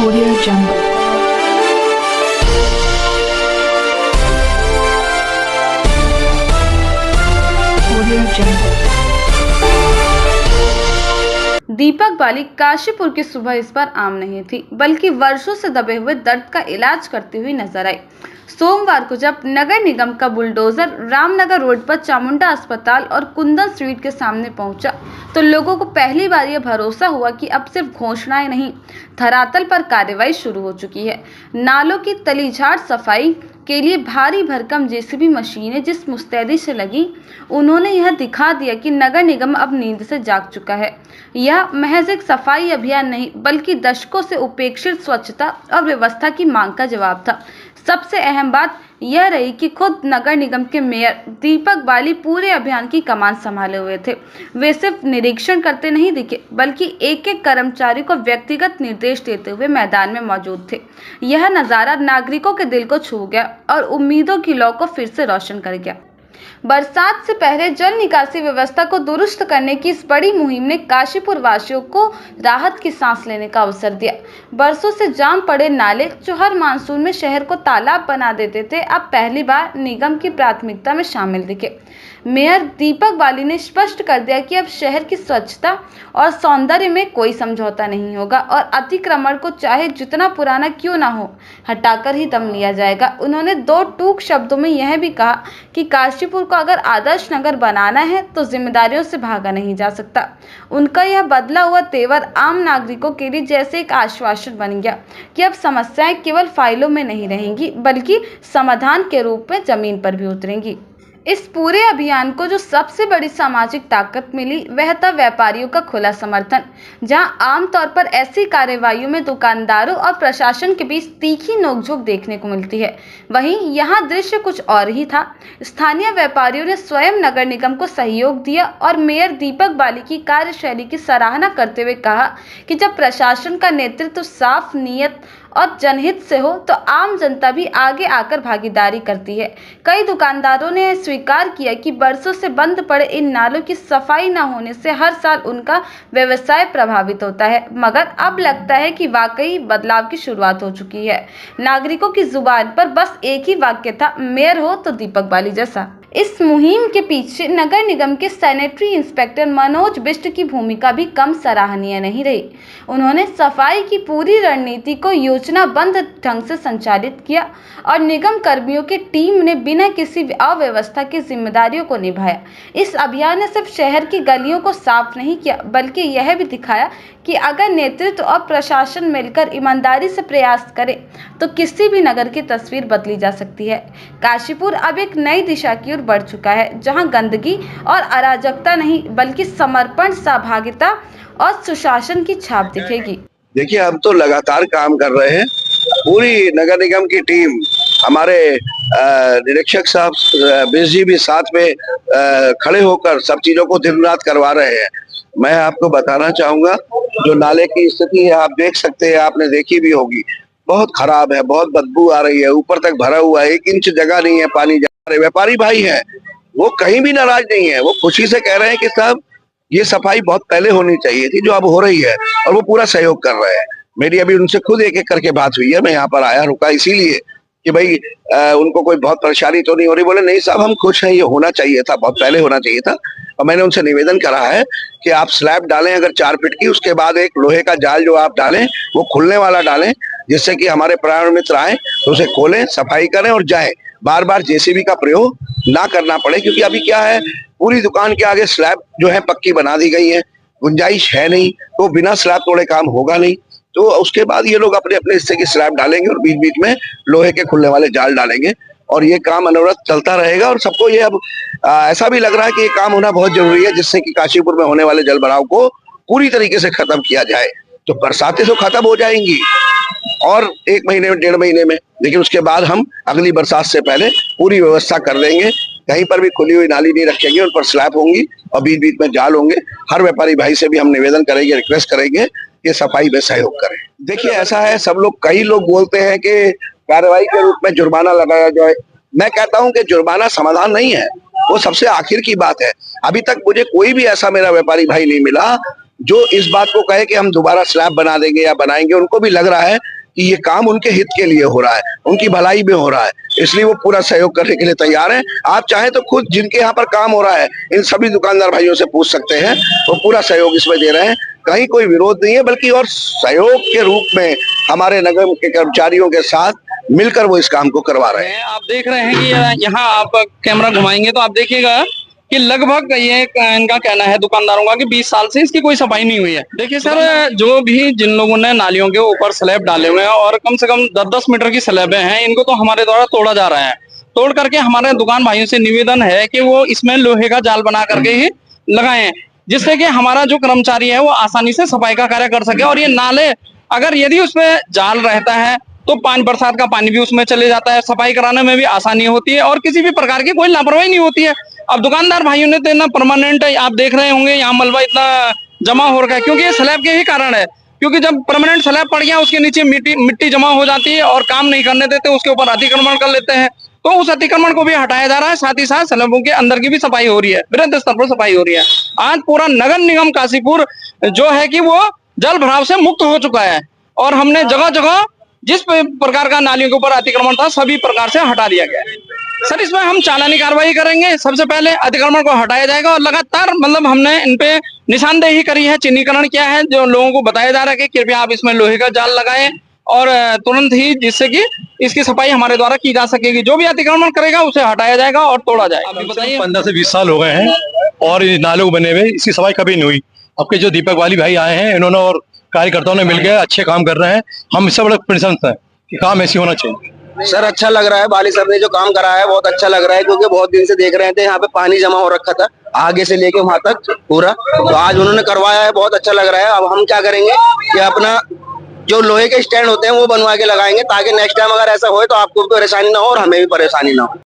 Audio Jungle. Audio Jungle. दीपक बाली काशीपुर की सुबह इस पर आम नहीं थी, बल्कि वर्षों से दबे हुए दर्द का इलाज करती हुई नजर आई। सोमवार को जब नगर निगम का बुलडोजर रामनगर रोड पर चामुंडा अस्पताल और कुंदन स्ट्रीट के सामने पहुंचा, तो लोगों को पहली बार यह भरोसा हुआ कि अब सिर्फ घोषणाएं नहीं, धरातल पर कार्रवाई शुरू हो चुकी है। नालों की तलीझाड़ सफाई के लिए भारी भरकम जेसीबी मशीनें जिस मुस्तैदी से लगी, उन्होंने यह दिखा दिया कि नगर निगम अब नींद से जाग चुका है। यह महज एक सफाई अभियान नहीं, बल्कि दशकों से उपेक्षित स्वच्छता और व्यवस्था की मांग का जवाब था। सबसे अहम बात यह रही कि खुद नगर निगम के मेयर दीपक बाली पूरे अभियान की कमान संभाले हुए थे। वे सिर्फ निरीक्षण करते नहीं दिखे, बल्कि एक एक कर्मचारी को व्यक्तिगत निर्देश देते हुए मैदान में मौजूद थे। यह नज़ारा नागरिकों के दिल को छू गया और उम्मीदों की लौ को फिर से रोशन कर गया। बरसात से पहले जल निकासी व्यवस्था को दुरुस्त करने की इस बड़ी मुहिम ने काशीपुर वासियों को राहत की सांस लेने का अवसर दिया। बरसों से जाम पड़े नाले जो हर मानसून में शहर को तालाब बना देते थे, अब पहली बार निगम की प्राथमिकता में शामिल दिखे। मेयर दीपक बाली ने स्पष्ट कर दिया कि अब शहर की स्वच्छता और सौंदर्य में कोई समझौता नहीं होगा और अतिक्रमण को चाहे जितना पुराना क्यों ना हो, हटाकर ही दम लिया जाएगा। उन्होंने दो टूक शब्दों में यह भी कहा कि काशीपुर को अगर आदर्श नगर बनाना है तो जिम्मेदारियों से भागा नहीं जा सकता। उनका यह बदला हुआ तेवर आम नागरिकों के लिए जैसे एक आश्वासन बन गया कि अब समस्याएं केवल फाइलों में नहीं रहेंगी, बल्कि समाधान के रूप में जमीन पर भी उतरेंगी। इस पूरे अभियान को जो सबसे बड़ी सामाजिक ताकत मिली, वह था व्यापारियों का खुला समर्थन। जहां आमतौर पर ऐसी कार्रवाइयों में दुकानदारों और प्रशासन के बीच तीखी नोकझोंक देखने को मिलती है, वहीं यहां दृश्य कुछ और ही था। स्थानीय व्यापारियों ने स्वयं नगर निगम को सहयोग दिया और मेयर दीपक बाली की कार्यशैली की सराहना करते हुए कहा कि जब प्रशासन का नेतृत्व साफ नीयत और जनहित से हो तो आम जनता भी आगे आकर भागीदारी करती है। कई दुकानदारों ने स्वीकार किया कि बरसों से बंद पड़े इन नालों की सफाई न होने से हर साल उनका व्यवसाय प्रभावित होता है, मगर अब लगता है कि वाकई बदलाव की शुरुआत हो चुकी है। नागरिकों की जुबान पर बस एक ही वाक्य था, मेयर हो तो दीपक बाली जैसा। इस मुहिम के पीछे नगर निगम के सैनिटरी इंस्पेक्टर मनोज बिष्ट की भूमिका भी कम सराहनीय नहीं रही। उन्होंने सफाई की पूरी रणनीति को योजनाबद्ध ढंग से संचालित किया और निगम कर्मियों की टीम ने बिना किसी अव्यवस्था की जिम्मेदारियों को निभाया। इस अभियान ने सिर्फ शहर की गलियों को साफ नहीं किया, बल्कि यह भी दिखाया कि अगर नेतृत्व और प्रशासन मिलकर ईमानदारी से प्रयास करे तो किसी भी नगर की तस्वीर बदली जा सकती है। काशीपुर अब एक नई दिशा की ओर बढ़ चुका है, जहां गंदगी और अराजकता नहीं, बल्कि समर्पण, सहभागिता और सुशासन की छाप दिखेगी। देखिए, हम तो लगातार काम कर रहे हैं। पूरी नगर निगम की टीम, हमारे निरीक्षक साहब बिष्ट जी भी साथ में खड़े होकर सब चीजों को दिन रात करवा रहे हैं। मैं आपको बताना चाहूंगा, जो नाले की स्थिति है आप देख सकते हैं, आपने देखी भी होगी, बहुत खराब है, बहुत बदबू आ रही है, ऊपर तक भरा हुआ है, 1 इंच जगह नहीं है पानी जा रहा है। व्यापारी भाई हैं, वो कहीं भी नाराज नहीं है, वो खुशी से कह रहे हैं कि साहब ये सफाई बहुत पहले होनी चाहिए थी, जो अब हो रही है, और वो पूरा सहयोग कर रहे हैं। मेरी अभी उनसे खुद एक एक करके बात हुई है। मैं यहाँ पर आया रुका इसीलिए कि भाई उनको कोई बहुत परेशानी तो नहीं हो रही। बोले नहीं साहब, हम खुश हैं, ये होना चाहिए था, बहुत पहले होना चाहिए था। और मैंने उनसे निवेदन करा है कि आप स्लैब डालें अगर 4 फीट की, उसके बाद एक लोहे का जाल जो आप डालें वो खुलने वाला डालें, जिससे कि हमारे पर्यावरण मित्र आए तो उसे खोलें, सफाई करें और जाएं। बार बार जेसीबी का प्रयोग ना करना पड़े, क्योंकि अभी क्या है, पूरी दुकान के आगे स्लैब जो है पक्की बना दी गई है, गुंजाइश है नहीं, तो बिना स्लैब तोड़े काम होगा नहीं। तो उसके बाद ये लोग अपने अपने हिस्से की स्लैब डालेंगे और बीच बीच में लोहे के खुलने वाले जाल डालेंगे, और ये काम अनवरत चलता रहेगा। और सबको ये अब ऐसा भी लग रहा है कि ये काम होना बहुत जरूरी है, जिससे कि काशीपुर में होने वाले जल भराव को पूरी तरीके से खत्म किया जाए। तो बरसातें तो खत्म हो जाएंगी और 1 महीने में, 1.5 महीने में, लेकिन उसके बाद हम अगली बरसात से पहले पूरी व्यवस्था कर देंगे। कहीं पर भी खुली हुई नाली नहीं रखेंगे, उन पर स्लैब होंगी और बीच बीच में जाल होंगे। हर व्यापारी भाई से भी हम निवेदन करेंगे, रिक्वेस्ट करेंगे कि सफाई में सहयोग करें। देखिए, ऐसा है, सब लोग, कई लोग बोलते हैं कि कार्रवाई के रूप में जुर्माना लगाया जाए। मैं कहता हूं कि जुर्माना समाधान नहीं है, वो सबसे आखिर की बात है। अभी तक मुझे कोई भी ऐसा मेरा व्यापारी भाई नहीं मिला जो इस बात को कहे कि हम दोबारा स्लैब बना देंगे या बनाएंगे, उनको भी लग रहा है कि ये काम उनके हित के लिए हो रहा है, उनकी भलाई में हो रहा है, इसलिए वो पूरा सहयोग करने के लिए तैयार हैं। आप चाहें तो खुद जिनके यहाँ पर काम हो रहा है इन सभी दुकानदार भाइयों से पूछ सकते हैं, वो पूरा सहयोग इसमें दे रहे हैं। कहीं कोई विरोध नहीं है, बल्कि और सहयोग के रूप में हमारे निगम के कर्मचारियों के साथ मिलकर वो इस काम को करवा रहे हैं। आप देख रहे हैं कि यहाँ आप कैमरा घुमाएंगे तो आप देखिएगा कि लगभग ये इनका कहना है दुकानदारों का कि 20 साल से इसकी कोई सफाई नहीं हुई है। देखिए सर, जो भी जिन लोगों ने नालियों के ऊपर स्लैब डाले हुए हैं और कम से कम 10-10 मीटर की स्लैबें हैं, इनको तो हमारे द्वारा तोड़ा जा रहा है। तोड़ करके हमारे दुकान भाइयों से निवेदन है कि वो इसमें लोहे का जाल बना करके ही लगाएं, जिससे कि हमारा जो कर्मचारी है वो आसानी से सफाई का कार्य कर सके। और ये नाले अगर यदि उसमें जाल रहता है तो बरसात का पानी भी उसमें चले जाता है, सफाई कराने में भी आसानी होती है और किसी भी प्रकार की कोई लापरवाही नहीं होती है। अब दुकानदार भाइयों ने तो ना परमानेंट, आप देख रहे होंगे यहाँ मलबा इतना जमा हो रखा है, क्योंकि ये स्लैब के ही कारण है। क्योंकि जब परमानेंट स्लैब पड़ गया उसके नीचे मिट्टी जमा हो जाती है और काम नहीं करने देते, उसके ऊपर अतिक्रमण कर लेते हैं, तो उस अतिक्रमण को भी हटाया जा रहा है। साथ ही साथ स्लैबों के अंदर की भी सफाई हो रही है, बृहद स्तर पर सफाई हो रही है। आज पूरा नगर निगम काशीपुर जो है कि वो जल भराव से मुक्त हो चुका है और हमने जगह जगह जिस प्रकार का नालियों के ऊपर अतिक्रमण था सभी प्रकार से हटा दिया गया है। सर, इसमें हम चालानी कार्रवाई करेंगे। सबसे पहले अतिक्रमण को हटाया जाएगा और लगातार हमने इन पे निशानदेही करी है, चिन्हीकरण किया है, जो लोगों को बताया जा रहा है कि कृपया आप इसमें लोहे का जाल लगाएं और तुरंत ही, जिससे कि इसकी सफाई हमारे द्वारा की जा सकेगी। जो भी अतिक्रमण करेगा उसे हटाया जाएगा और तोड़ा जाएगा। अभी बताइए, 15 से 20 साल हो गए हैं और नाले को बने हुए, इसकी सफाई कभी नहीं हुई। अब के जो दीपक वाली भाई आए हैं, इन्होंने और कार्यकर्ताओं ने मिलकर अच्छे काम कर रहे हैं। हम इससे बड़े प्रशंसक हैं कि काम ऐसी होना चाहिए। सर, अच्छा लग रहा है, बाली साहब ने जो काम करा है बहुत अच्छा लग रहा है, क्योंकि बहुत दिन से देख रहे थे यहाँ पे पानी जमा हो रखा था आगे से लेके वहां तक पूरा, तो आज उन्होंने करवाया है, बहुत अच्छा लग रहा है। अब हम क्या करेंगे कि अपना जो लोहे के स्टैंड होते हैं वो बनवा के लगाएंगे, ताकि नेक्स्ट टाइम अगर ऐसा हो तो आपको भी परेशानी ना हो और हमें भी परेशानी ना हो।